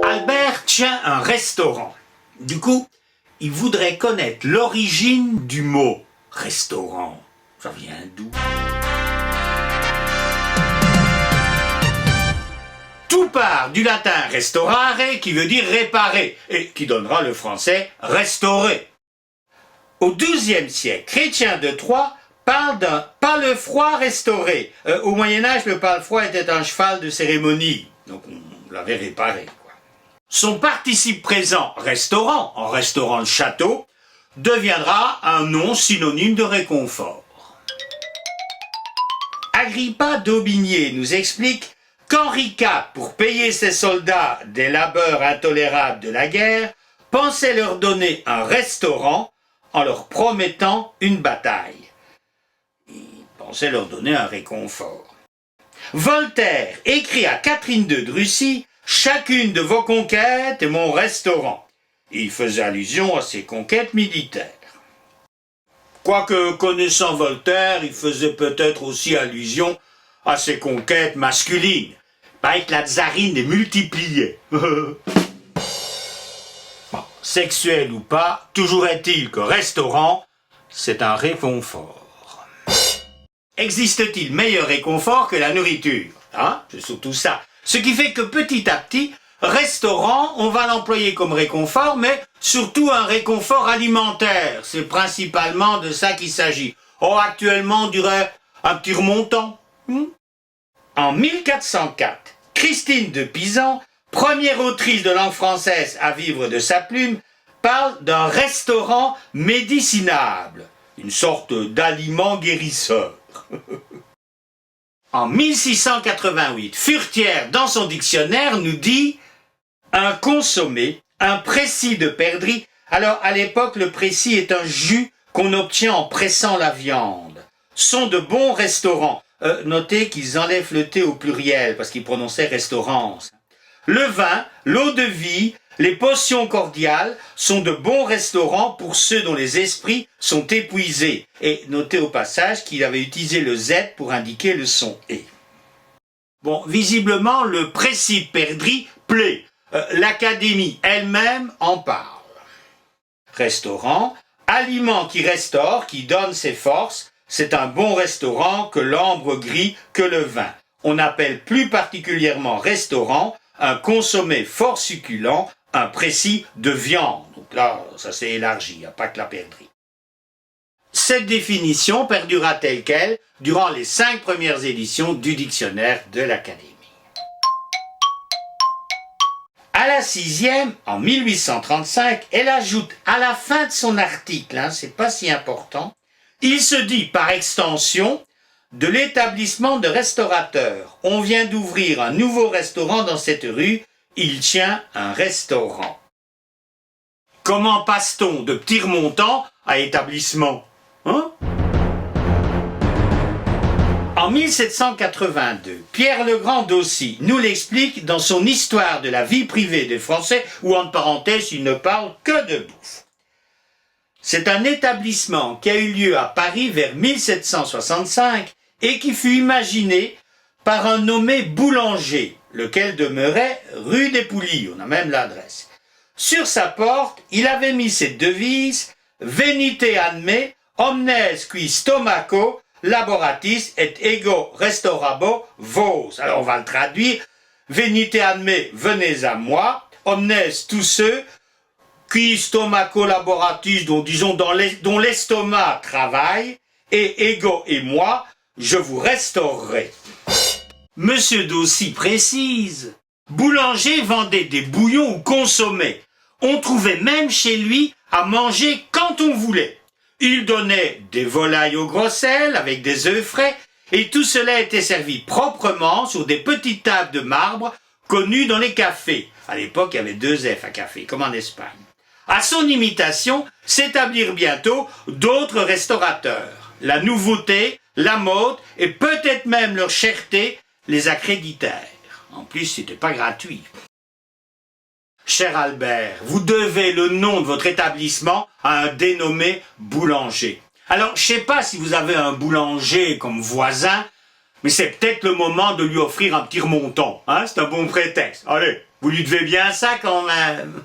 Albert tient un restaurant. Du coup, il voudrait connaître l'origine du mot restaurant. Ça vient d'où? Tout part du latin restaurare qui veut dire réparer et qui donnera le français restaurer. Au XIIe siècle, Chrétien de Troyes parle d'un palefroid restauré. Au Moyen-Âge, le palefroid était un cheval de cérémonie, donc on l'avait réparé. Son participe présent, restaurant, en restaurant le château, deviendra un nom synonyme de réconfort. Agrippa d'Aubigné nous explique qu'Henri IV, pour payer ses soldats des labeurs intolérables de la guerre, pensait leur donner un restaurant en leur promettant une bataille. Il pensait leur donner un réconfort. Voltaire écrit à Catherine II de Russie « Chacune de vos conquêtes est mon restaurant ». Il faisait allusion à ses conquêtes militaires. Quoique, connaissant Voltaire, il faisait peut-être aussi allusion à ses conquêtes masculines. Paraît que la tsarine est multipliée. Bon, sexuel ou pas, toujours est-il que restaurant, c'est un réconfort. Existe-t-il meilleur réconfort que la nourriture? C'est surtout ça. Ce qui fait que petit à petit, restaurant, on va l'employer comme réconfort, mais surtout un réconfort alimentaire. C'est principalement de ça qu'il s'agit. Actuellement, on dirait un petit remontant. En 1404, Christine de Pisan, première autrice de langue française à vivre de sa plume, parle d'un restaurant médicinable, une sorte d'aliment guérisseur. En 1688, Furetière, dans son dictionnaire, nous dit un consommé, un pressis de perdrix. Alors, à l'époque, le pressis est un jus qu'on obtient en pressant la viande. Sont de bons restaurants. Notez qu'ils enlèvent le T au pluriel, parce qu'ils prononçaient restaurance. Le vin, l'eau de vie, les potions cordiales sont de bons restaurants pour ceux dont les esprits sont épuisés. Et notez au passage qu'il avait utilisé le Z pour indiquer le son « et ». Bon, visiblement, le pressis perdrix plaît. L'Académie elle-même en parle. Restaurant, aliment qui restaure, qui donne ses forces, c'est un bon restaurant que l'ambre gris, que le vin. On appelle plus particulièrement restaurant un consommé fort succulent, un pressis de viande. Donc là, ça s'est élargi, il n'y a pas que la perdrix. Cette définition perdura telle qu'elle durant les 5 premières éditions du dictionnaire de l'Académie. À la 6e, en 1835, elle ajoute à la fin de son article, c'est pas si important, il se dit par extension de l'établissement de restaurateurs. On vient d'ouvrir un nouveau restaurant dans cette rue, il tient un restaurant. Comment passe-t-on de petit remontant à établissement? En 1782, Pierre Le Grand d'Aussy nous l'explique dans son Histoire de la vie privée des Français, où entre parenthèses il ne parle que de bouffe. C'est un établissement qui a eu lieu à Paris vers 1765 et qui fut imaginé par un nommé Boulanger, lequel demeurait rue des Poulies, on a même l'adresse. Sur sa porte, il avait mis cette devise « Venite ad me, omnes qui stomaco, laboratis et ego restaurabo vos ». Alors on va le traduire « Venite ad me, venez à moi, omnes tous ceux qui stomaco laboratis, dont l'estomac travaille, et ego et moi, je vous restaurerai. » Monsieur d'Aussy précise, Boulanger vendait des bouillons ou consommés. On trouvait même chez lui à manger quand on voulait. Il donnait des volailles au gros sel avec des œufs frais, et tout cela était servi proprement sur des petites tables de marbre connues dans les cafés. À l'époque, il y avait 2 F à café, comme en Espagne. À son imitation, s'établirent bientôt d'autres restaurateurs. La nouveauté, la mode et peut-être même leur cherté les accréditèrent. En plus, c'était pas gratuit. Cher Albert, vous devez le nom de votre établissement à un dénommé Boulanger. Alors, je sais pas si vous avez un boulanger comme voisin, mais c'est peut-être le moment de lui offrir un petit remontant. C'est un bon prétexte. Allez, Vous lui devez bien ça quand même.